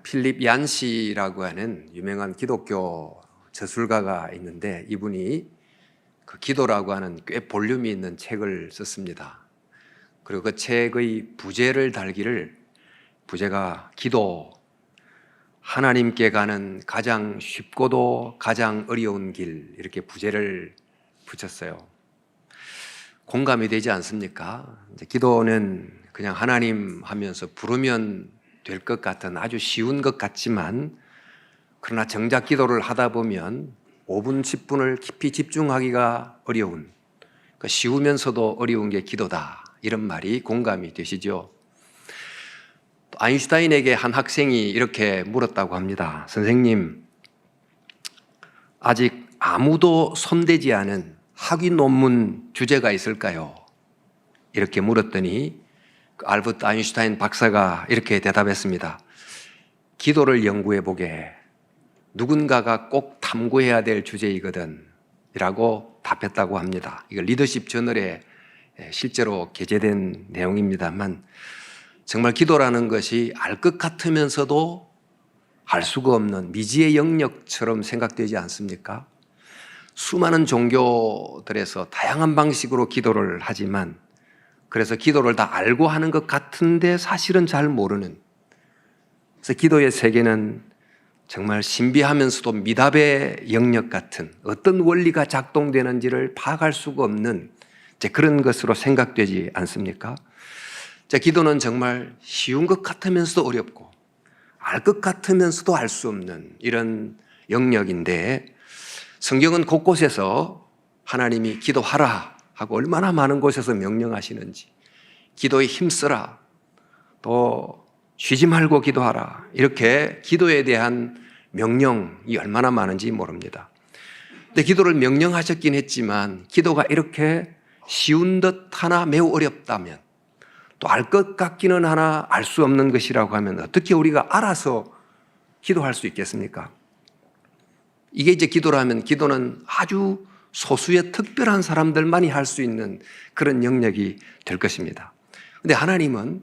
필립 얀시라고 하는 유명한 기독교 저술가가 있는데 이분이 그 기도라고 하는 꽤 볼륨이 있는 책을 썼습니다. 그리고 그 책의 부제를 달기를 부제가 기도, 하나님께 가는 가장 쉽고도 가장 어려운 길, 이렇게 부제를 붙였어요. 공감이 되지 않습니까? 기도는 그냥 하나님 하면서 부르면 될 것 같은 아주 쉬운 것 같지만, 그러나 정작 기도를 하다 보면 5분, 10분을 깊이 집중하기가 어려운, 쉬우면서도 어려운 게 기도다, 이런 말이 공감이 되시죠? 아인슈타인에게 한 학생이 이렇게 물었다고 합니다. 선생님, 아직 아무도 손대지 않은 학위 논문 주제가 있을까요? 이렇게 물었더니 알버트 아인슈타인 박사가 이렇게 대답했습니다. 기도를 연구해 보게. 누군가가 꼭 탐구해야 될 주제이거든 이라고 답했다고 합니다. 이거 리더십 저널에 실제로 게재된 내용입니다만, 정말 기도라는 것이 알 것 같으면서도 알 수가 없는 미지의 영역처럼 생각되지 않습니까? 수많은 종교들에서 다양한 방식으로 기도를 하지만, 그래서 기도를 다 알고 하는 것 같은데 사실은 잘 모르는, 그래서 기도의 세계는 정말 신비하면서도 미답의 영역 같은, 어떤 원리가 작동되는지를 파악할 수가 없는 그런 것으로 생각되지 않습니까? 기도는 정말 쉬운 것 같으면서도 어렵고 알 것 같으면서도 알 수 없는 이런 영역인데, 성경은 곳곳에서 하나님이 기도하라 하고 얼마나 많은 곳에서 명령하시는지, 기도에 힘쓰라, 또 쉬지 말고 기도하라, 이렇게 기도에 대한 명령이 얼마나 많은지 모릅니다. 근데 기도를 명령하셨긴 했지만, 기도가 이렇게 쉬운 듯 하나 매우 어렵다면, 또 알 것 같기는 하나 알 수 없는 것이라고 하면 어떻게 우리가 알아서 기도할 수 있겠습니까? 이게 이제 기도라면, 기도는 아주 소수의 특별한 사람들만이 할 수 있는 그런 영역이 될 것입니다. 그런데 하나님은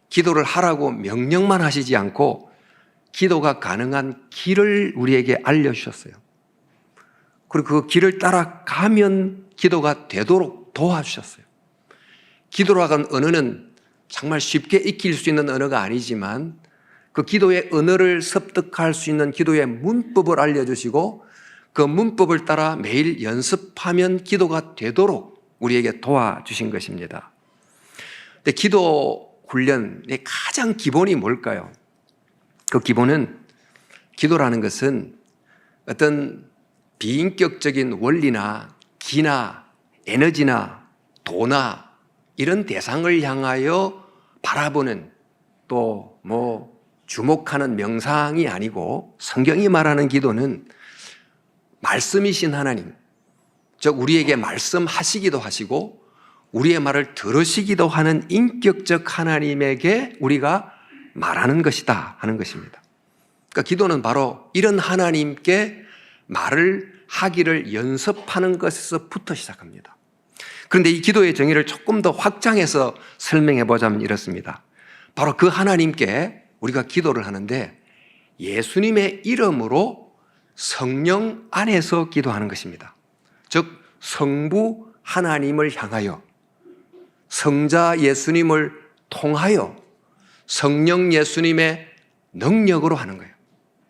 기도를 하라고 명령만 하시지 않고 기도가 가능한 길을 우리에게 알려주셨어요. 그리고 그 길을 따라가면 기도가 되도록 도와주셨어요. 기도라고 하는 언어는 정말 쉽게 익힐 수 있는 언어가 아니지만, 그 기도의 언어를 습득할 수 있는 기도의 문법을 알려주시고, 그 문법을 따라 매일 연습하면 기도가 되도록 우리에게 도와주신 것입니다. 근데 기도 훈련의 가장 기본이 뭘까요? 그 기본은, 기도라는 것은 어떤 비인격적인 원리나 기나 에너지나 도나 이런 대상을 향하여 바라보는, 또 주목하는 명상이 아니고, 성경이 말하는 기도는 말씀이신 하나님, 즉 우리에게 말씀하시기도 하시고 우리의 말을 들으시기도 하는 인격적 하나님에게 우리가 말하는 것이다 하는 것입니다. 그러니까 기도는 바로 이런 하나님께 말을 하기를 연습하는 것에서부터 시작합니다. 그런데 이 기도의 정의를 조금 더 확장해서 설명해 보자면 이렇습니다. 바로 그 하나님께 우리가 기도를 하는데, 예수님의 이름으로 성령 안에서 기도하는 것입니다. 즉 성부 하나님을 향하여, 성자 예수님을 통하여 성령 예수님의 능력으로 하는 거예요.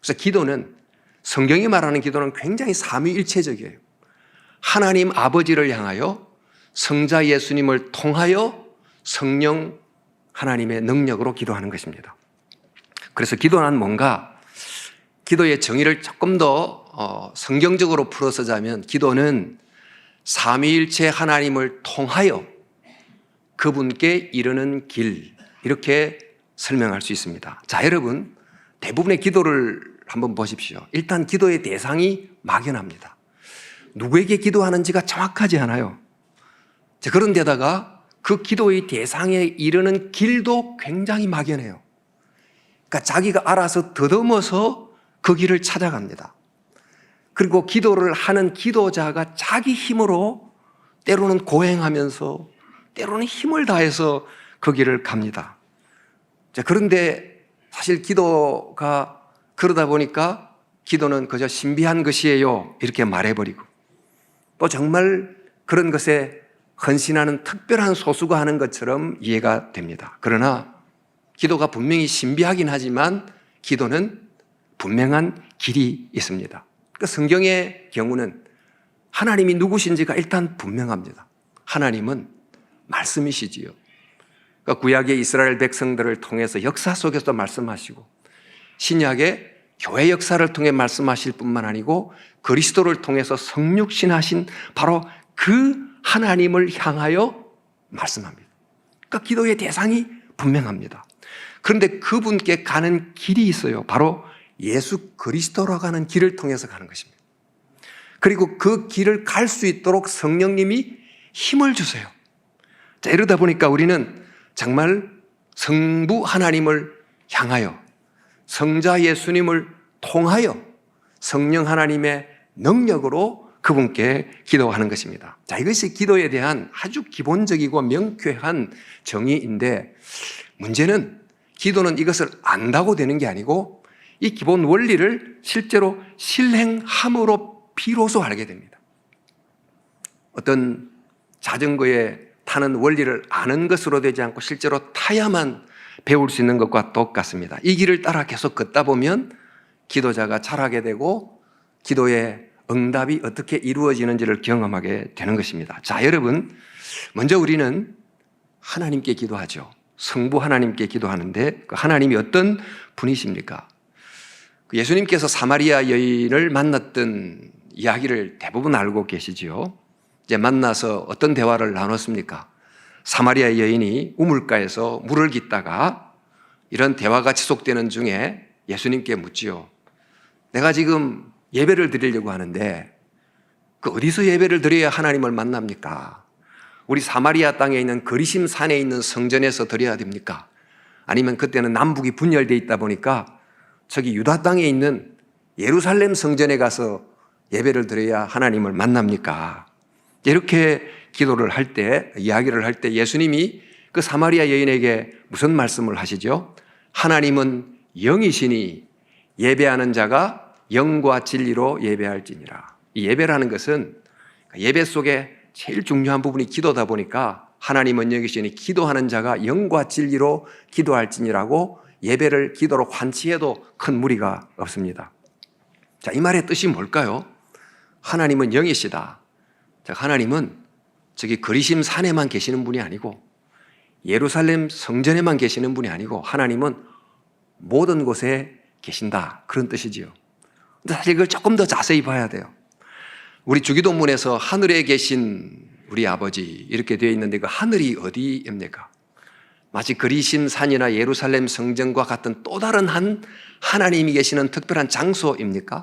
그래서 기도는, 성경이 말하는 기도는 굉장히 삼위일체적이에요. 하나님 아버지를 향하여, 성자 예수님을 통하여 성령 하나님의 능력으로 기도하는 것입니다. 그래서 기도는 뭔가, 기도의 정의를 조금 더 성경적으로 풀어서 자면, 기도는 삼위일체 하나님을 통하여 그분께 이르는 길, 이렇게 설명할 수 있습니다. 자, 여러분, 대부분의 기도를 한번 보십시오. 일단 기도의 대상이 막연합니다. 누구에게 기도하는지가 정확하지 않아요. 그런데다가 그 기도의 대상에 이르는 길도 굉장히 막연해요. 그러니까 자기가 알아서 더듬어서 그 길을 찾아갑니다. 그리고 기도를 하는 기도자가 자기 힘으로 때로는 고행하면서 때로는 힘을 다해서 그 길을 갑니다. 그런데 사실 기도가 그러다 보니까 기도는 그저 신비한 것이에요 이렇게 말해버리고, 또 정말 그런 것에 헌신하는 특별한 소수가 하는 것처럼 이해가 됩니다. 그러나 기도가 분명히 신비하긴 하지만 기도는 분명한 길이 있습니다. 그 성경의 경우는 하나님이 누구신지가 일단 분명합니다. 하나님은 말씀이시지요. 그러니까 구약의 이스라엘 백성들을 통해서 역사 속에서 말씀하시고, 신약의 교회 역사를 통해 말씀하실 뿐만 아니고 그리스도를 통해서 성육신하신 바로 그 하나님을 향하여 말씀합니다. 그러니까 기도의 대상이 분명합니다. 그런데 그분께 가는 길이 있어요. 바로 예수 그리스도로 가는 길을 통해서 가는 것입니다. 그리고 그 길을 갈 수 있도록 성령님이 힘을 주세요. 자, 이러다 보니까 우리는 정말 성부 하나님을 향하여, 성자 예수님을 통하여 성령 하나님의 능력으로 그분께 기도하는 것입니다. 자, 이것이 기도에 대한 아주 기본적이고 명쾌한 정의인데, 문제는 기도는 이것을 안다고 되는 게 아니고 이 기본 원리를 실제로 실행함으로 비로소 알게 됩니다. 어떤 자전거에 타는 원리를 아는 것으로 되지 않고 실제로 타야만 배울 수 있는 것과 똑같습니다. 이 길을 따라 계속 걷다 보면 기도자가 자라게 되고 기도의 응답이 어떻게 이루어지는지를 경험하게 되는 것입니다. 자, 여러분, 먼저 우리는 하나님께 기도하죠. 성부 하나님께 기도하는데 그 하나님이 어떤 분이십니까? 예수님께서 사마리아 여인을 만났던 이야기를 대부분 알고 계시지요. 이제 만나서 어떤 대화를 나눴습니까? 사마리아 여인이 우물가에서 물을 깃다가 이런 대화가 지속되는 중에 예수님께 묻지요. 내가 지금 예배를 드리려고 하는데 그 어디서 예배를 드려야 하나님을 만납니까? 우리 사마리아 땅에 있는 거리심 산에 있는 성전에서 드려야 됩니까? 아니면 그때는 남북이 분열되어 있다 보니까 저기 유다 땅에 있는 예루살렘 성전에 가서 예배를 드려야 하나님을 만납니까? 이렇게 기도를 할 때, 이야기를 할 때 예수님이 그 사마리아 여인에게 무슨 말씀을 하시죠? 하나님은 영이시니 예배하는 자가 영과 진리로 예배할지니라. 이 예배라는 것은 예배 속에 제일 중요한 부분이 기도다 보니까 하나님은 영이시니 기도하는 자가 영과 진리로 기도할지니라고 예배를 기도로 환치해도 큰 무리가 없습니다. 자, 이 말의 뜻이 뭘까요? 하나님은 영이시다. 자, 하나님은 저기 거리심 산에만 계시는 분이 아니고 예루살렘 성전에만 계시는 분이 아니고 하나님은 모든 곳에 계신다. 그런 뜻이지요. 근데 사실 이걸 조금 더 자세히 봐야 돼요. 우리 주기도문에서 하늘에 계신 우리 아버지 이렇게 되어 있는데 그 하늘이 어디입니까? 마치 거리심 산이나 예루살렘 성전과 같은 또 다른 한 하나님이 계시는 특별한 장소입니까?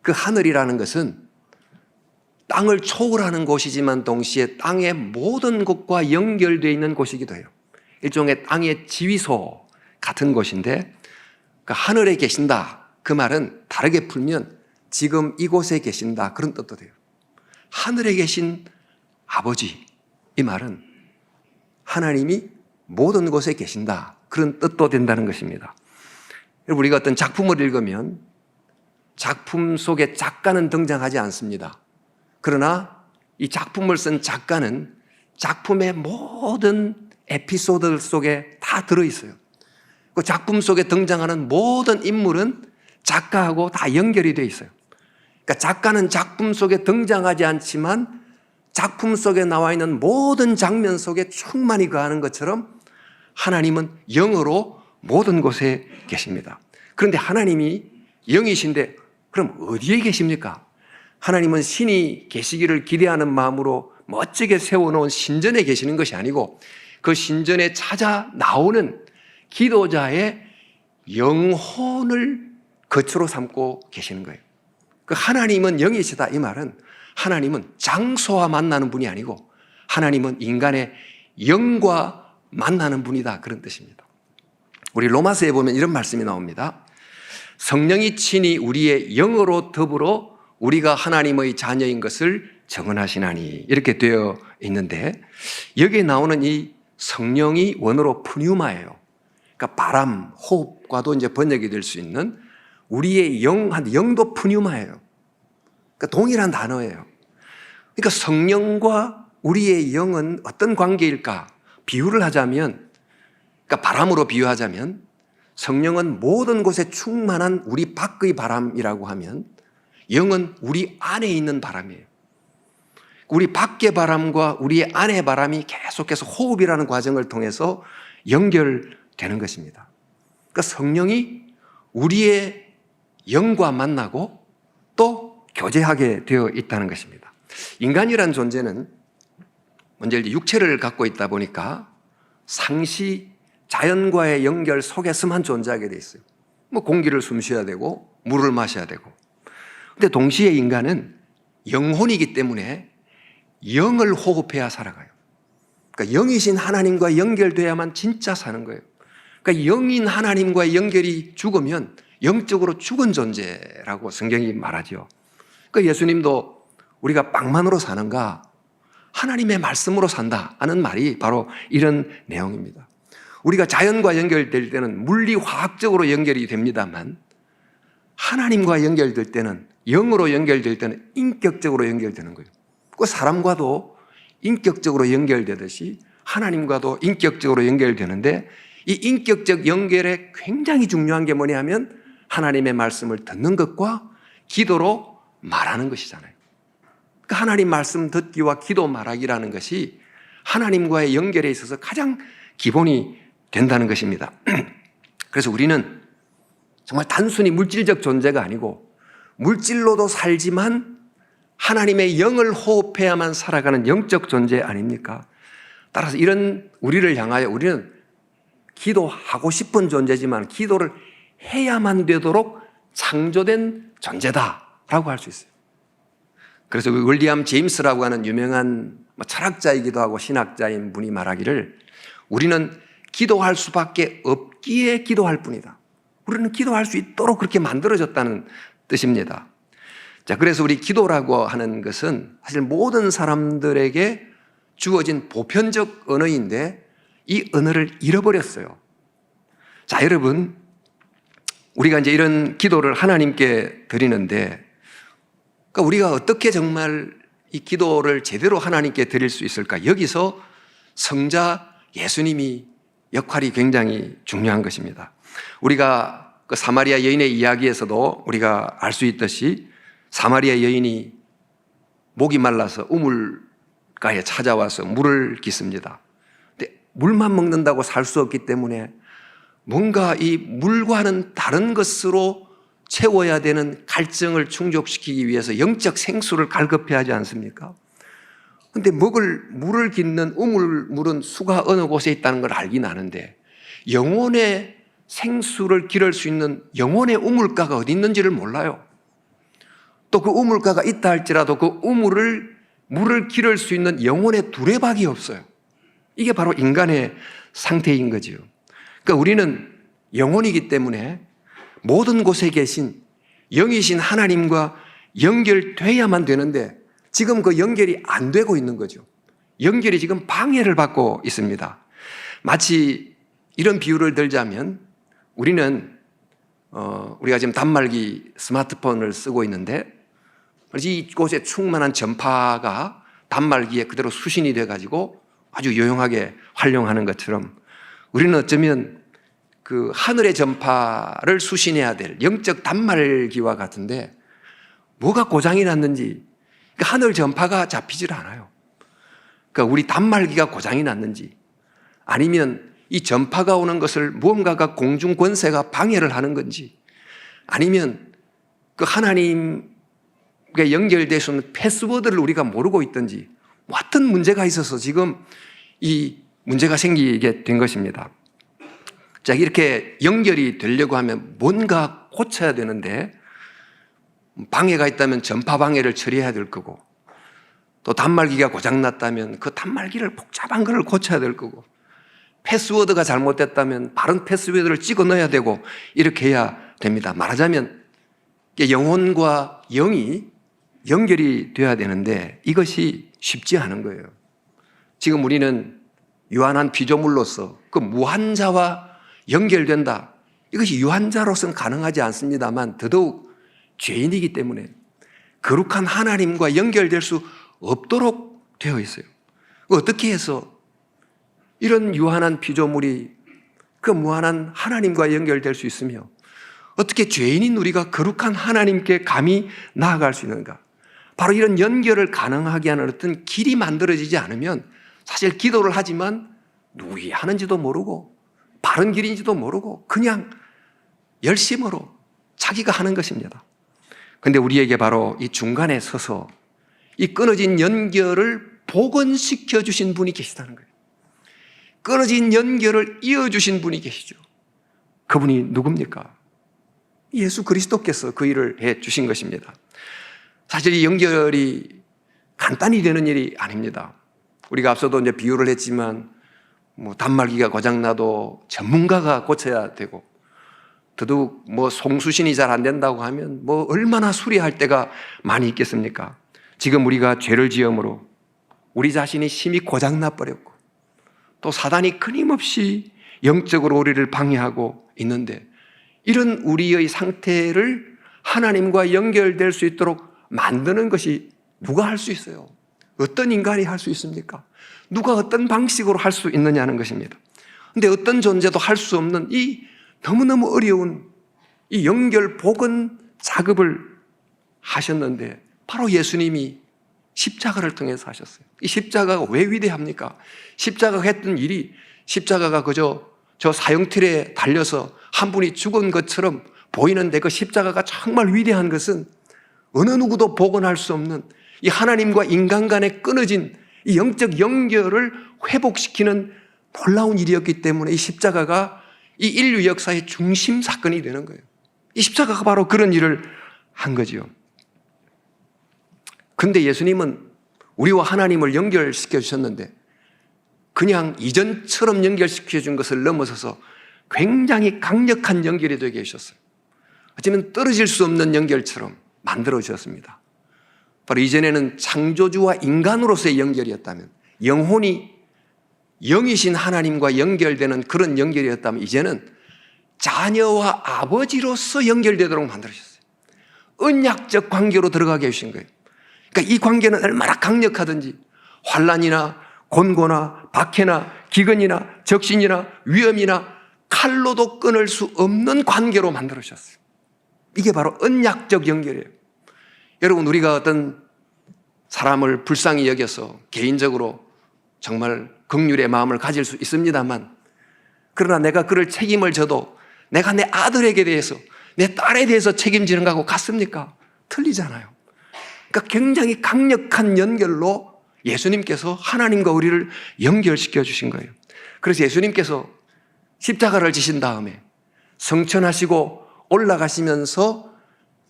그 하늘이라는 것은 땅을 초월하는 곳이지만 동시에 땅의 모든 곳과 연결되어 있는 곳이기도 해요. 일종의 땅의 지위소 같은 곳인데 그 하늘에 계신다. 그 말은 다르게 풀면 지금 이곳에 계신다. 그런 뜻도 돼요. 하늘에 계신 아버지. 이 말은 하나님이 모든 곳에 계신다. 그런 뜻도 된다는 것입니다. 우리가 어떤 작품을 읽으면 작품 속에 작가는 등장하지 않습니다. 그러나 이 작품을 쓴 작가는 작품의 모든 에피소드 속에 다 들어있어요. 그 작품 속에 등장하는 모든 인물은 작가하고 다 연결이 되어 있어요. 그러니까 작가는 작품 속에 등장하지 않지만 작품 속에 나와 있는 모든 장면 속에 충만히 거하는 것처럼 하나님은 영으로 모든 곳에 계십니다. 그런데 하나님이 영이신데 그럼 어디에 계십니까? 하나님은 신이 계시기를 기대하는 마음으로 멋지게 세워놓은 신전에 계시는 것이 아니고 그 신전에 찾아 나오는 기도자의 영혼을 거처로 삼고 계시는 거예요. 그 하나님은 영이시다 이 말은 하나님은 장소와 만나는 분이 아니고 하나님은 인간의 영과 만나는 분이다 그런 뜻입니다. 우리 로마서에 보면 이런 말씀이 나옵니다. 성령이 친히 우리의 영으로 더불어 우리가 하나님의 자녀인 것을 증언하시나니 이렇게 되어 있는데 여기에 나오는 이 성령이 원어로 푸뉴마예요. 그러니까 바람, 호흡과도 이제 번역이 될 수 있는 우리의 영도 푸뉴마예요. 그러니까 동일한 단어예요. 그러니까 성령과 우리의 영은 어떤 관계일까? 비유를 하자면, 그러니까 바람으로 비유하자면 성령은 모든 곳에 충만한 우리 밖의 바람이라고 하면 영은 우리 안에 있는 바람이에요. 우리 밖의 바람과 우리 안의 바람이 계속해서 호흡이라는 과정을 통해서 연결되는 것입니다. 그러니까 성령이 우리의 영과 만나고 또 교제하게 되어 있다는 것입니다. 인간이란 존재는 먼저 육체를 갖고 있다 보니까 상시 자연과의 연결 속에서만 존재하게 돼 있어요. 뭐 공기를 숨쉬어야 되고 물을 마셔야 되고. 근데 동시에 인간은 영혼이기 때문에 영을 호흡해야 살아가요. 그러니까 영이신 하나님과 연결돼야만 진짜 사는 거예요. 그러니까 영인 하나님과의 연결이 죽으면 영적으로 죽은 존재라고 성경이 말하죠. 그러니까 예수님도 우리가 빵만으로 사는가 하나님의 말씀으로 산다 하는 말이 바로 이런 내용입니다. 우리가 자연과 연결될 때는 물리화학적으로 연결이 됩니다만 하나님과 연결될 때는 영으로 연결될 때는 인격적으로 연결되는 거예요. 그 사람과도 인격적으로 연결되듯이 하나님과도 인격적으로 연결되는데 이 인격적 연결에 굉장히 중요한 게 뭐냐 하면 하나님의 말씀을 듣는 것과 기도로 말하는 것이잖아요. 그러니까 하나님 말씀 듣기와 기도 말하기라는 것이 하나님과의 연결에 있어서 가장 기본이 된다는 것입니다. 그래서 우리는 정말 단순히 물질적 존재가 아니고 물질로도 살지만 하나님의 영을 호흡해야만 살아가는 영적 존재 아닙니까? 따라서 이런 우리를 향하여 우리는 기도하고 싶은 존재지만 기도를 해야만 되도록 창조된 존재다라고 할 수 있어요. 그래서 윌리엄 제임스라고 하는 유명한 철학자이기도 하고 신학자인 분이 말하기를 우리는 기도할 수밖에 없기에 기도할 뿐이다. 우리는 기도할 수 있도록 그렇게 만들어졌다는 뜻입니다. 자, 그래서 우리 기도라고 하는 것은 사실 모든 사람들에게 주어진 보편적 언어인데 이 언어를 잃어버렸어요. 자, 여러분, 우리가 이제 이런 기도를 하나님께 드리는데 그러니까 우리가 어떻게 정말 이 기도를 제대로 하나님께 드릴 수 있을까? 여기서 성자 예수님이 역할이 굉장히 중요한 것입니다. 우리가 그 사마리아 여인의 이야기에서도 우리가 알 수 있듯이 사마리아 여인이 목이 말라서 우물가에 찾아와서 물을 깃습니다. 근데 물만 먹는다고 살 수 없기 때문에 뭔가 이 물과는 다른 것으로 채워야 되는 갈증을 충족시키기 위해서 영적 생수를 갈급해야 하지 않습니까? 근데 물을 깃는 우물물은 수가 어느 곳에 있다는 걸 알긴 아는데 영혼의 생수를 기를 수 있는 영혼의 우물가가 어디 있는지를 몰라요. 또 그 우물가가 있다 할지라도 그 물을 기를 수 있는 영혼의 두레박이 없어요. 이게 바로 인간의 상태인 거죠. 그러니까 우리는 영혼이기 때문에 모든 곳에 계신 영이신 하나님과 연결돼야만 되는데 지금 그 연결이 안 되고 있는 거죠. 연결이 지금 방해를 받고 있습니다. 마치 이런 비유를 들자면 우리는 우리가 지금 단말기 스마트폰을 쓰고 있는데 이곳에 충만한 전파가 단말기에 그대로 수신이 돼가지고 아주 요용하게 활용하는 것처럼 우리는 어쩌면 그 하늘의 전파를 수신해야 될 영적 단말기와 같은데 뭐가 고장이 났는지 그러니까 하늘 전파가 잡히질 않아요. 그러니까 우리 단말기가 고장이 났는지 아니면 이 전파가 오는 것을 무언가가 공중 권세가 방해를 하는 건지 아니면 그 하나님께 연결되어 있는 패스워드를 우리가 모르고 있든지 뭐 어떤 문제가 있어서 지금 이 문제가 생기게 된 것입니다. 자, 이렇게 연결이 되려고 하면 뭔가 고쳐야 되는데 방해가 있다면 전파 방해를 처리해야 될 거고 또 단말기가 고장났다면 그 단말기를 복잡한 걸 고쳐야 될 거고 패스워드가 잘못됐다면 바른 패스워드를 찍어 넣어야 되고 이렇게 해야 됩니다. 말하자면 영혼과 영이 연결이 돼야 되는데 이것이 쉽지 않은 거예요. 지금 우리는 유한한 피조물로서 그 무한자와 연결된다. 이것이 유한자로서는 가능하지 않습니다만 더더욱 죄인이기 때문에 거룩한 하나님과 연결될 수 없도록 되어 있어요. 어떻게 해서 이런 유한한 피조물이 그 무한한 하나님과 연결될 수 있으며 어떻게 죄인인 우리가 거룩한 하나님께 감히 나아갈 수 있는가? 바로 이런 연결을 가능하게 하는 어떤 길이 만들어지지 않으면 사실 기도를 하지만 누구이 하는지도 모르고 바른 길인지도 모르고 그냥 열심으로 자기가 하는 것입니다. 그런데 우리에게 바로 이 중간에 서서 이 끊어진 연결을 복원시켜 주신 분이 계시다는 거예요. 끊어진 연결을 이어주신 분이 계시죠. 그분이 누굽니까? 예수 그리스도께서 그 일을 해 주신 것입니다. 사실 이 연결이 간단히 되는 일이 아닙니다. 우리가 앞서도 이제 비유를 했지만 단말기가 고장나도 전문가가 고쳐야 되고 더더욱 송수신이 잘 안 된다고 하면 얼마나 수리할 때가 많이 있겠습니까? 지금 우리가 죄를 지음으로 우리 자신이 심히 고장나 버렸고 또 사단이 끊임없이 영적으로 우리를 방해하고 있는데 이런 우리의 상태를 하나님과 연결될 수 있도록 만드는 것이 누가 할 수 있어요? 어떤 인간이 할 수 있습니까? 누가 어떤 방식으로 할 수 있느냐는 것입니다. 그런데 어떤 존재도 할 수 없는 이 너무너무 어려운 이 연결 복원 작업을 하셨는데 바로 예수님이 십자가를 통해서 하셨어요. 이 십자가가 왜 위대합니까? 십자가가 했던 일이 십자가가 그저 저 사형틀에 달려서 한 분이 죽은 것처럼 보이는데 그 십자가가 정말 위대한 것은 어느 누구도 복원할 수 없는 이 하나님과 인간 간에 끊어진 이 영적 연결을 회복시키는 놀라운 일이었기 때문에 이 십자가가 이 인류 역사의 중심 사건이 되는 거예요. 이 십자가가 바로 그런 일을 한 거죠. 근데 예수님은 우리와 하나님을 연결시켜 주셨는데 그냥 이전처럼 연결시켜 준 것을 넘어서서 굉장히 강력한 연결이 되게 해주셨어요. 어쩌면 떨어질 수 없는 연결처럼 만들어 주셨습니다. 바로 이전에는 창조주와 인간으로서의 연결이었다면 영혼이 영이신 하나님과 연결되는 그런 연결이었다면 이제는 자녀와 아버지로서 연결되도록 만들어 주셨어요. 언약적 관계로 들어가게 해주신 거예요. 그러니까 이 관계는 얼마나 강력하든지 환난이나 곤고나 박해나 기근이나 적신이나 위험이나 칼로도 끊을 수 없는 관계로 만들어 주셨어요. 이게 바로 언약적 연결이에요. 여러분, 우리가 어떤 사람을 불쌍히 여겨서 개인적으로 정말 긍휼의 마음을 가질 수 있습니다만 그러나 내가 그를 책임을 져도 내가 내 아들에게 대해서 내 딸에 대해서 책임지는 거하고 같습니까? 틀리잖아요. 그러니까 굉장히 강력한 연결로 예수님께서 하나님과 우리를 연결시켜 주신 거예요. 그래서 예수님께서 십자가를 지신 다음에 성천하시고 올라가시면서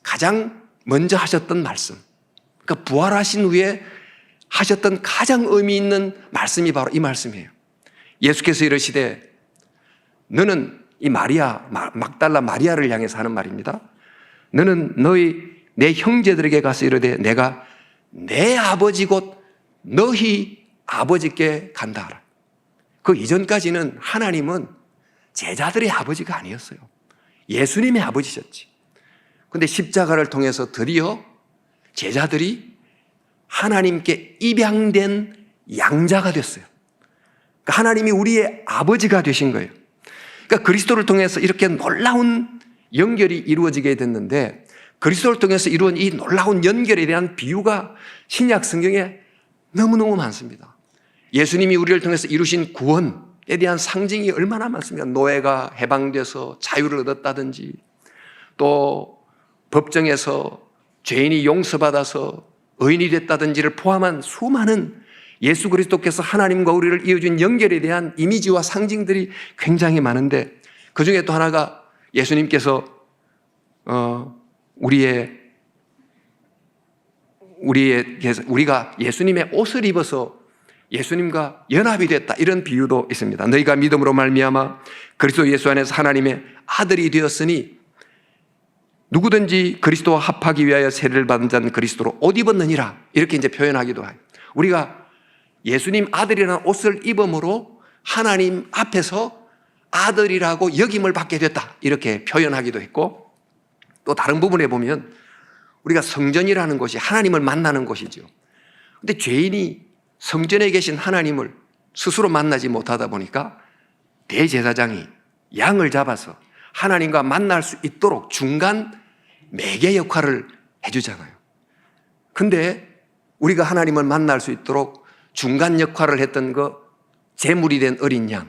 가장 먼저 하셨던 말씀, 그러니까 부활하신 후에 하셨던 가장 의미 있는 말씀이 바로 이 말씀이에요. 예수께서 이르시되 너는 이 마리아, 막달라 마리아를 향해서 하는 말입니다. 너는 내 형제들에게 가서 이르되 내가 내 아버지 곧 너희 아버지께 간다 하라. 그 이전까지는 하나님은 제자들의 아버지가 아니었어요. 예수님의 아버지셨지. 그런데 십자가를 통해서 드디어 제자들이 하나님께 입양된 양자가 됐어요. 그러니까 하나님이 우리의 아버지가 되신 거예요. 그러니까 그리스도를 통해서 이렇게 놀라운 연결이 이루어지게 됐는데 그리스도를 통해서 이루어진 이 놀라운 연결에 대한 비유가 신약 성경에 너무너무 많습니다. 예수님이 우리를 통해서 이루신 구원에 대한 상징이 얼마나 많습니까? 노예가 해방돼서 자유를 얻었다든지 또 법정에서 죄인이 용서받아서 의인이 됐다든지를 포함한 수많은 예수 그리스도께서 하나님과 우리를 이어준 연결에 대한 이미지와 상징들이 굉장히 많은데 그중에 또 하나가 예수님께서 우리가 예수님의 옷을 입어서 예수님과 연합이 됐다 이런 비유도 있습니다. 너희가 믿음으로 말미암아 그리스도 예수 안에서 하나님의 아들이 되었으니 누구든지 그리스도와 합하기 위하여 세례를 받은 자는 그리스도로 옷 입었느니라 이렇게 이제 표현하기도 해요. 우리가 예수님 아들이라는 옷을 입음으로 하나님 앞에서 아들이라고 여김을 받게 됐다, 이렇게 표현하기도 했고, 또 다른 부분에 보면 우리가 성전이라는 곳이 하나님을 만나는 곳이죠. 근데 죄인이 성전에 계신 하나님을 스스로 만나지 못하다 보니까 대제사장이 양을 잡아서 하나님과 만날 수 있도록 중간 매개 역할을 해주잖아요. 근데 우리가 하나님을 만날 수 있도록 중간 역할을 했던 제물이 된 어린 양,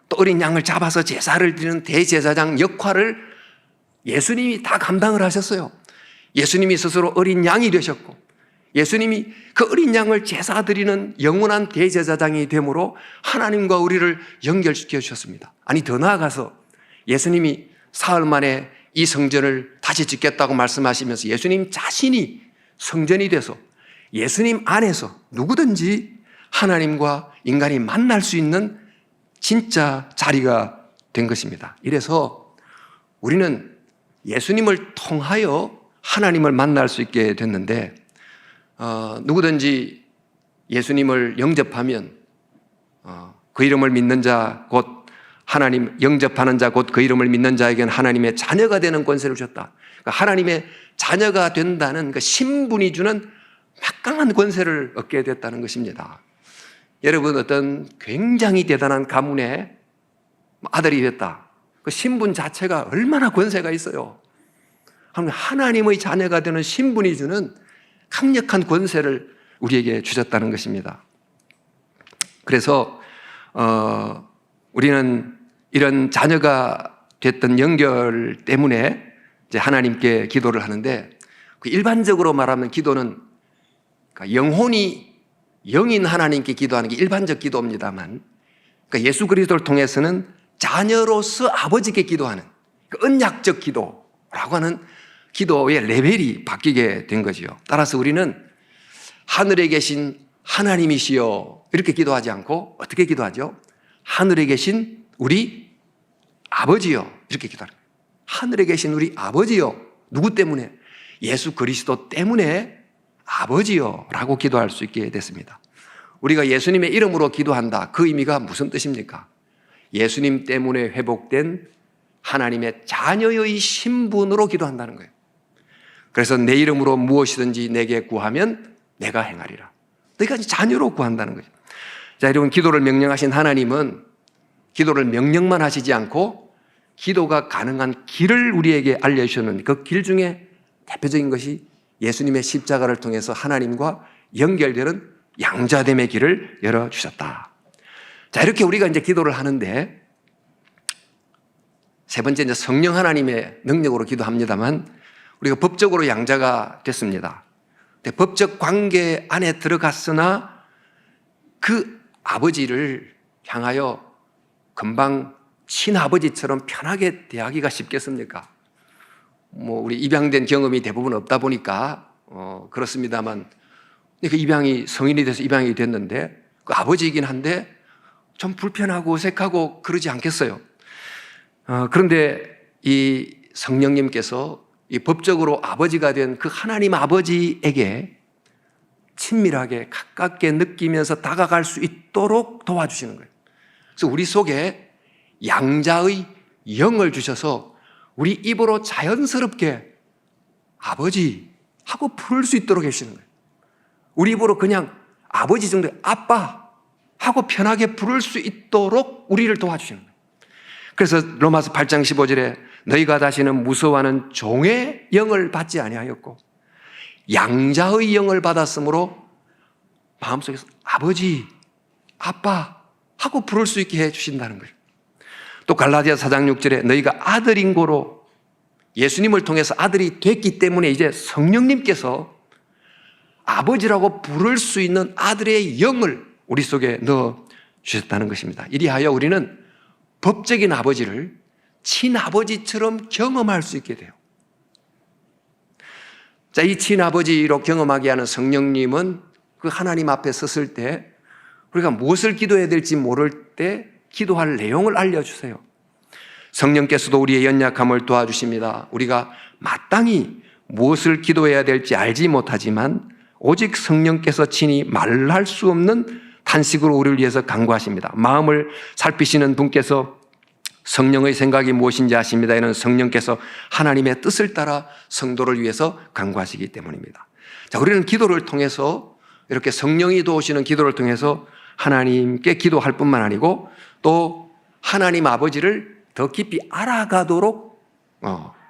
또 어린 양을 잡아서 제사를 드리는 대제사장 역할을 예수님이 다 감당을 하셨어요. 예수님이 스스로 어린 양이 되셨고, 예수님이 그 어린 양을 제사 드리는 영원한 대제사장이 됨으로 하나님과 우리를 연결시켜 주셨습니다. 아니, 더 나아가서 예수님이 사흘 만에 이 성전을 다시 짓겠다고 말씀하시면서 예수님 자신이 성전이 돼서 예수님 안에서 누구든지 하나님과 인간이 만날 수 있는 진짜 자리가 된 것입니다. 이래서 우리는 예수님을 통하여 하나님을 만날 수 있게 됐는데, 누구든지 예수님을 영접하면 그 이름을 믿는 자, 곧 하나님 영접하는 자, 곧 그 이름을 믿는 자에게는 하나님의 자녀가 되는 권세를 주셨다. 그러니까 하나님의 자녀가 된다는 그 신분이 주는 막강한 권세를 얻게 됐다는 것입니다. 여러분, 어떤 굉장히 대단한 가문의 아들이 됐다, 그 신분 자체가 얼마나 권세가 있어요. 하나님의 자녀가 되는 신분이 주는 강력한 권세를 우리에게 주셨다는 것입니다. 그래서 우리는 이런 자녀가 됐던 연결 때문에 이제 하나님께 기도를 하는데, 그 일반적으로 말하면 기도는 영인 하나님께 기도하는 게 일반적 기도입니다만, 그러니까 예수 그리스도를 통해서는 자녀로서 아버지께 기도하는 그 언약적 기도라고 하는 기도의 레벨이 바뀌게 된 거지요. 따라서 우리는 하늘에 계신 하나님이시여 이렇게 기도하지 않고 어떻게 기도하죠? 하늘에 계신 우리 아버지여 이렇게 기도하는 거예요. 하늘에 계신 우리 아버지여. 누구 때문에? 예수 그리스도 때문에 아버지여 라고 기도할 수 있게 됐습니다. 우리가 예수님의 이름으로 기도한다, 그 의미가 무슨 뜻입니까? 예수님 때문에 회복된 하나님의 자녀의 신분으로 기도한다는 거예요. 그래서 내 이름으로 무엇이든지 내게 구하면 내가 행하리라. 너희가 자녀로 구한다는 거죠. 자, 여러분, 기도를 명령하신 하나님은 기도를 명령만 하시지 않고 기도가 가능한 길을 우리에게 알려주셨는데, 그 길 중에 대표적인 것이 예수님의 십자가를 통해서 하나님과 연결되는 양자됨의 길을 열어주셨다. 자, 이렇게 우리가 이제 기도를 하는데, 세 번째 이제 성령 하나님의 능력으로 기도합니다만, 우리가 법적으로 양자가 됐습니다. 근데 법적 관계 안에 들어갔으나 그 아버지를 향하여 금방 친아버지처럼 편하게 대하기가 쉽겠습니까? 우리 입양된 경험이 대부분 없다 보니까 그렇습니다만, 그 입양이 성인이 돼서 입양이 됐는데 그 아버지이긴 한데 좀 불편하고 어색하고 그러지 않겠어요? 그런데 이 성령님께서 이 법적으로 아버지가 된 그 하나님 아버지에게 친밀하게 가깝게 느끼면서 다가갈 수 있도록 도와주시는 거예요. 그래서 우리 속에 양자의 영을 주셔서 우리 입으로 자연스럽게 아버지 하고 부를 수 있도록 해주시는 거예요. 우리 입으로 그냥 아버지 정도, 아빠 하고 편하게 부를 수 있도록 우리를 도와주시는 거예요. 그래서 로마서 8장 15절에 너희가 다시는 무서워하는 종의 영을 받지 아니하였고 양자의 영을 받았으므로 마음속에서 아버지, 아빠 하고 부를 수 있게 해주신다는 거예요. 또 갈라디아 4장 6절에 너희가 아들인 고로 예수님을 통해서 아들이 됐기 때문에 이제 성령님께서 아버지라고 부를 수 있는 아들의 영을 우리 속에 넣어 주셨다는 것입니다. 이리하여 우리는 법적인 아버지를 친아버지처럼 경험할 수 있게 돼요. 자, 이 친아버지로 경험하게 하는 성령님은 그 하나님 앞에 섰을 때 우리가 무엇을 기도해야 될지 모를 때 기도할 내용을 알려주세요. 성령께서도 우리의 연약함을 도와주십니다. 우리가 마땅히 무엇을 기도해야 될지 알지 못하지만 오직 성령께서 친히 말할 수 없는 탄식으로 우리를 위해서 간구하십니다. 마음을 살피시는 분께서 성령의 생각이 무엇인지 아십니다. 이는 성령께서 하나님의 뜻을 따라 성도를 위해서 간구하시기 때문입니다. 자, 우리는 기도를 통해서 이렇게 성령이 도우시는 기도를 통해서 하나님께 기도할 뿐만 아니고 또 하나님 아버지를 더 깊이 알아가도록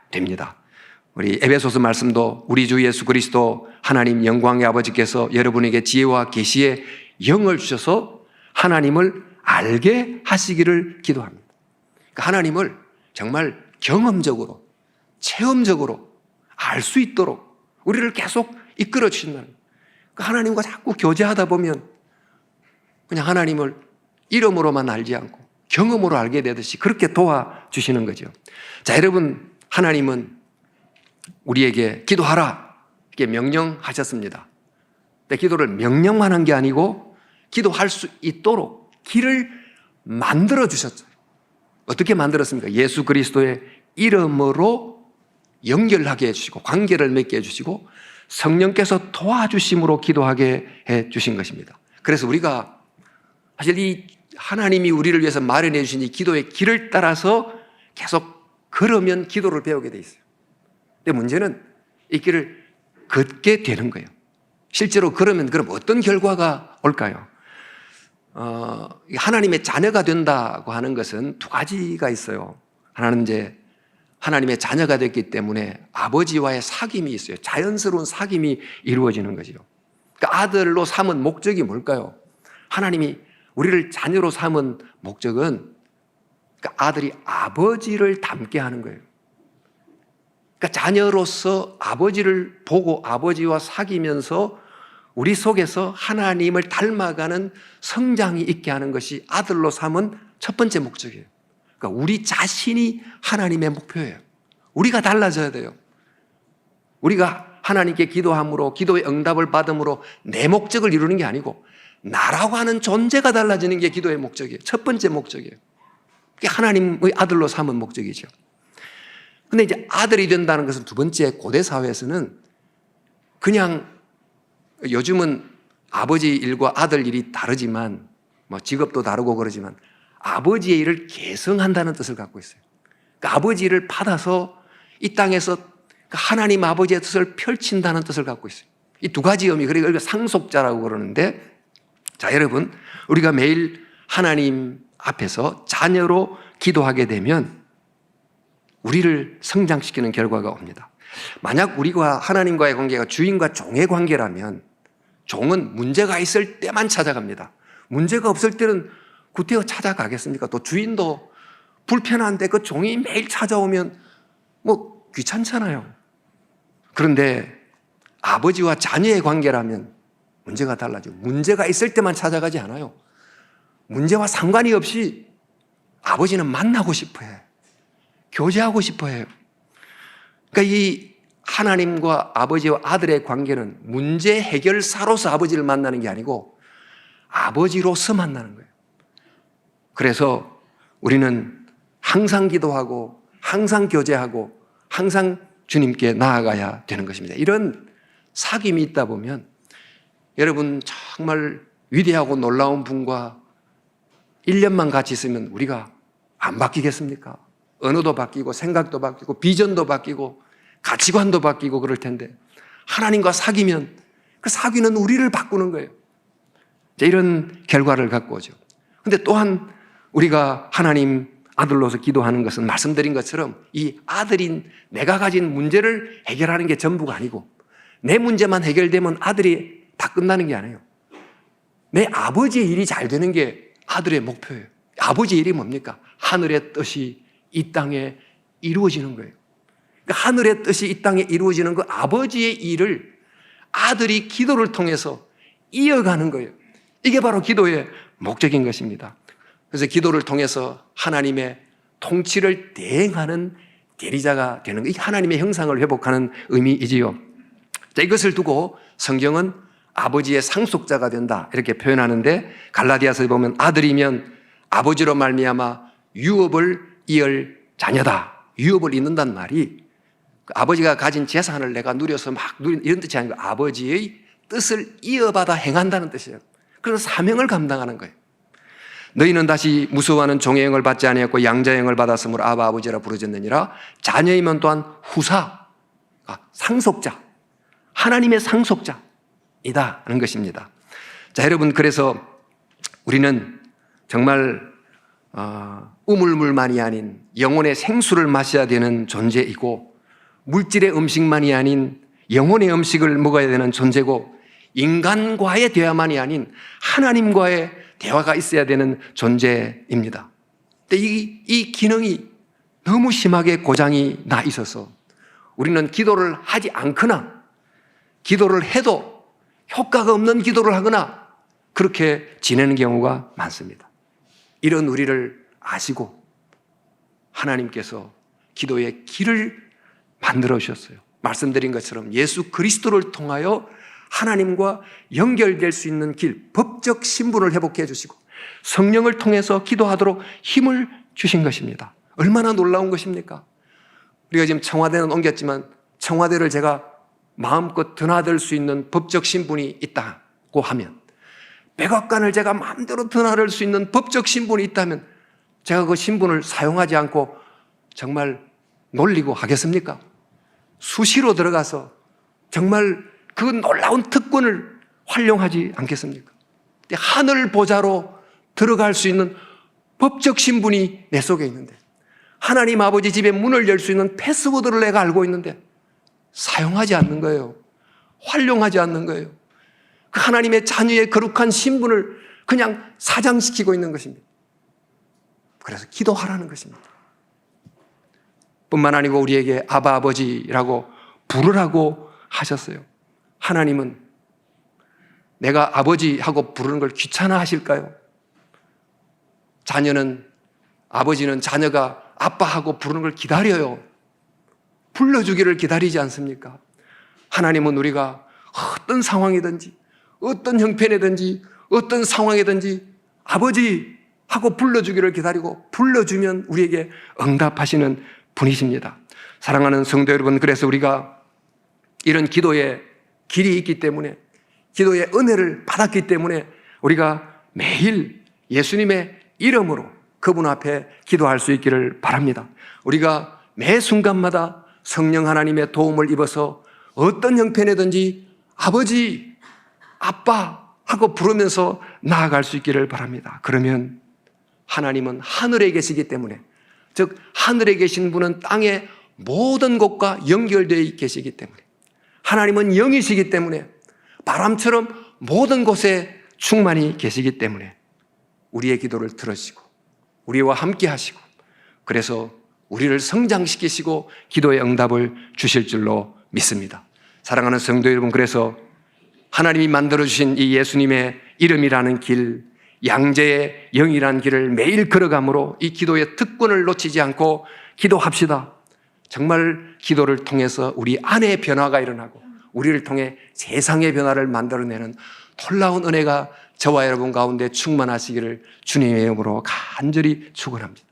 됩니다. 우리 에베소서 말씀도 우리 주 예수 그리스도 하나님 영광의 아버지께서 여러분에게 지혜와 계시의 영을 주셔서 하나님을 알게 하시기를 기도합니다. 그러니까 하나님을 정말 경험적으로, 체험적으로 알 수 있도록 우리를 계속 이끌어 주신다는 거예요. 그러니까 하나님과 자꾸 교제하다 보면 그냥 하나님을 이름으로만 알지 않고 경험으로 알게 되듯이 그렇게 도와주시는 거죠. 자, 여러분, 하나님은 우리에게 기도하라 이렇게 명령하셨습니다. 근데 기도를 명령만 한 게 아니고 기도할 수 있도록 길을 만들어 주셨어요. 어떻게 만들었습니까? 예수 그리스도의 이름으로 연결하게 해주시고 관계를 맺게 해주시고 성령께서 도와주심으로 기도하게 해주신 것입니다. 그래서 우리가 사실 이 하나님이 우리를 위해서 마련해 주신 이 기도의 길을 따라서 계속 걸으면 기도를 배우게 돼 있어요. 근데 문제는 이 길을 걷게 되는 거예요. 실제로 걸으면 그럼 어떤 결과가 올까요? 하나님의 자녀가 된다고 하는 것은 두 가지가 있어요. 하나는 이제 하나님의 자녀가 됐기 때문에 아버지와의 사귐이 있어요. 자연스러운 사귐이 이루어지는 거죠. 그러니까 아들로 삼은 목적이 뭘까요? 하나님이 우리를 자녀로 삼은 목적은 그러니까 아들이 아버지를 닮게 하는 거예요. 그러니까 자녀로서 아버지를 보고 아버지와 사귀면서 우리 속에서 하나님을 닮아가는 성장이 있게 하는 것이 아들로 삼은 첫 번째 목적이에요. 그러니까 우리 자신이 하나님의 목표예요. 우리가 달라져야 돼요. 우리가 하나님께 기도함으로 기도의 응답을 받음으로 내 목적을 이루는 게 아니고 나라고 하는 존재가 달라지는 게 기도의 목적이에요. 첫 번째 목적이에요. 그게 하나님의 아들로 삼은 목적이죠. 근데 이제 아들이 된다는 것은 두 번째, 고대 사회에서는 그냥 요즘은 아버지 일과 아들 일이 다르지만 뭐 직업도 다르고 그러지만 아버지의 일을 계승한다는 뜻을 갖고 있어요. 그러니까 아버지 일을 받아서 이 땅에서 하나님 아버지의 뜻을 펼친다는 뜻을 갖고 있어요. 이 두 가지 의미, 그리고 이거 상속자라고 그러는데, 자, 여러분, 우리가 매일 하나님 앞에서 자녀로 기도하게 되면 우리를 성장시키는 결과가 옵니다. 만약 우리가 하나님과의 관계가 주인과 종의 관계라면 종은 문제가 있을 때만 찾아갑니다. 문제가 없을 때는 구태여 찾아가겠습니까? 또 주인도 불편한데 그 종이 매일 찾아오면 뭐 귀찮잖아요. 그런데 아버지와 자녀의 관계라면 문제가 달라져. 문제가 있을 때만 찾아가지 않아요. 문제와 상관이 없이 아버지는 만나고 싶어 해. 교제하고 싶어 해요. 그러니까 이 하나님과 아버지와 아들의 관계는 문제 해결사로서 아버지를 만나는 게 아니고 아버지로서 만나는 거예요. 그래서 우리는 항상 기도하고 항상 교제하고 항상 주님께 나아가야 되는 것입니다. 이런 사귐이 있다 보면 여러분 정말 위대하고 놀라운 분과 1년만 같이 있으면 우리가 안 바뀌겠습니까? 언어도 바뀌고 생각도 바뀌고 비전도 바뀌고 가치관도 바뀌고 그럴 텐데 하나님과 사귀면 그 사귀는 우리를 바꾸는 거예요. 이런 결과를 갖고 오죠. 그런데 또한 우리가 하나님 아들로서 기도하는 것은 말씀드린 것처럼 이 아들인 내가 가진 문제를 해결하는 게 전부가 아니고 내 문제만 해결되면 아들이 다 끝나는 게 아니에요. 내 아버지의 일이 잘 되는 게 아들의 목표예요. 아버지의 일이 뭡니까? 하늘의 뜻이 이 땅에 이루어지는 거예요. 그러니까 하늘의 뜻이 이 땅에 이루어지는 그 아버지의 일을 아들이 기도를 통해서 이어가는 거예요. 이게 바로 기도의 목적인 것입니다. 그래서 기도를 통해서 하나님의 통치를 대행하는 대리자가 되는 거, 이게 하나님의 형상을 회복하는 의미이지요. 자, 이것을 두고 성경은 아버지의 상속자가 된다 이렇게 표현하는데, 갈라디아서에 보면 아들이면 아버지로 말미암아 유업을 이을 자녀다. 유업을 잇는다는 말이 아버지가 가진 재산을 내가 누려서 막 이런 뜻이 아니고 아버지의 뜻을 이어받아 행한다는 뜻이에요. 그래서 사명을 감당하는 거예요. 너희는 다시 무서워하는 종의 영을 받지 아니하였고 양자의 영을 받았으므로 아바 아버지라 부르짖느니라. 자녀이면 또한 후사, 상속자, 하나님의 상속자이다 하는 것입니다. 자, 여러분, 그래서 우리는 정말 우물물만이 아닌 영혼의 생수를 마셔야 되는 존재이고, 물질의 음식만이 아닌 영혼의 음식을 먹어야 되는 존재고, 인간과의 대화만이 아닌 하나님과의 대화가 있어야 되는 존재입니다. 근데 이 기능이 너무 심하게 고장이 나 있어서 우리는 기도를 하지 않거나, 기도를 해도 효과가 없는 기도를 하거나 그렇게 지내는 경우가 많습니다. 이런 우리를 아시고 하나님께서 기도의 길을 만들어 주셨어요. 말씀드린 것처럼 예수 그리스도를 통하여 하나님과 연결될 수 있는 길, 법적 신분을 회복해 주시고 성령을 통해서 기도하도록 힘을 주신 것입니다. 얼마나 놀라운 것입니까? 우리가 지금 청와대는 옮겼지만 청와대를 제가 마음껏 드나들 수 있는 법적 신분이 있다고 하면, 백악관을 제가 마음대로 드나들 수 있는 법적 신분이 있다면 제가 그 신분을 사용하지 않고 정말 놀리고 하겠습니까? 수시로 들어가서 정말 그 놀라운 특권을 활용하지 않겠습니까? 하늘 보좌로 들어갈 수 있는 법적 신분이 내 속에 있는데, 하나님 아버지 집에 문을 열 수 있는 패스워드를 내가 알고 있는데 사용하지 않는 거예요. 활용하지 않는 거예요. 그 하나님의 자녀의 거룩한 신분을 그냥 사장시키고 있는 것입니다. 그래서 기도하라는 것입니다. 뿐만 아니고 우리에게 아바 아버지라고 부르라고 하셨어요. 하나님은 내가 아버지하고 부르는 걸 귀찮아 하실까요? 아버지는 자녀가 아빠하고 부르는 걸 기다려요. 불러주기를 기다리지 않습니까? 하나님은 우리가 어떤 상황이든지 어떤 형편이든지 어떤 상황이든지 아버지 하고 불러주기를 기다리고, 불러주면 우리에게 응답하시는 분이십니다. 사랑하는 성도 여러분, 그래서 우리가 이런 기도의 길이 있기 때문에, 기도의 은혜를 받았기 때문에 우리가 매일 예수님의 이름으로 그분 앞에 기도할 수 있기를 바랍니다. 우리가 매 순간마다 성령 하나님의 도움을 입어서 어떤 형편이든지 아버지, 아빠 하고 부르면서 나아갈 수 있기를 바랍니다. 그러면 하나님은 하늘에 계시기 때문에, 즉 하늘에 계신 분은 땅의 모든 곳과 연결되어 계시기 때문에, 하나님은 영이시기 때문에 바람처럼 모든 곳에 충만히 계시기 때문에 우리의 기도를 들으시고 우리와 함께 하시고, 그래서 우리를 성장시키시고 기도의 응답을 주실 줄로 믿습니다. 사랑하는 성도 여러분, 그래서 하나님이 만들어주신 이 예수님의 이름이라는 길, 양재의 영이라는 길을 매일 걸어감으로 이 기도의 특권을 놓치지 않고 기도합시다. 정말 기도를 통해서 우리 안에 변화가 일어나고 우리를 통해 세상의 변화를 만들어내는 놀라운 은혜가 저와 여러분 가운데 충만하시기를 주님의 이름으로 간절히 축원합니다.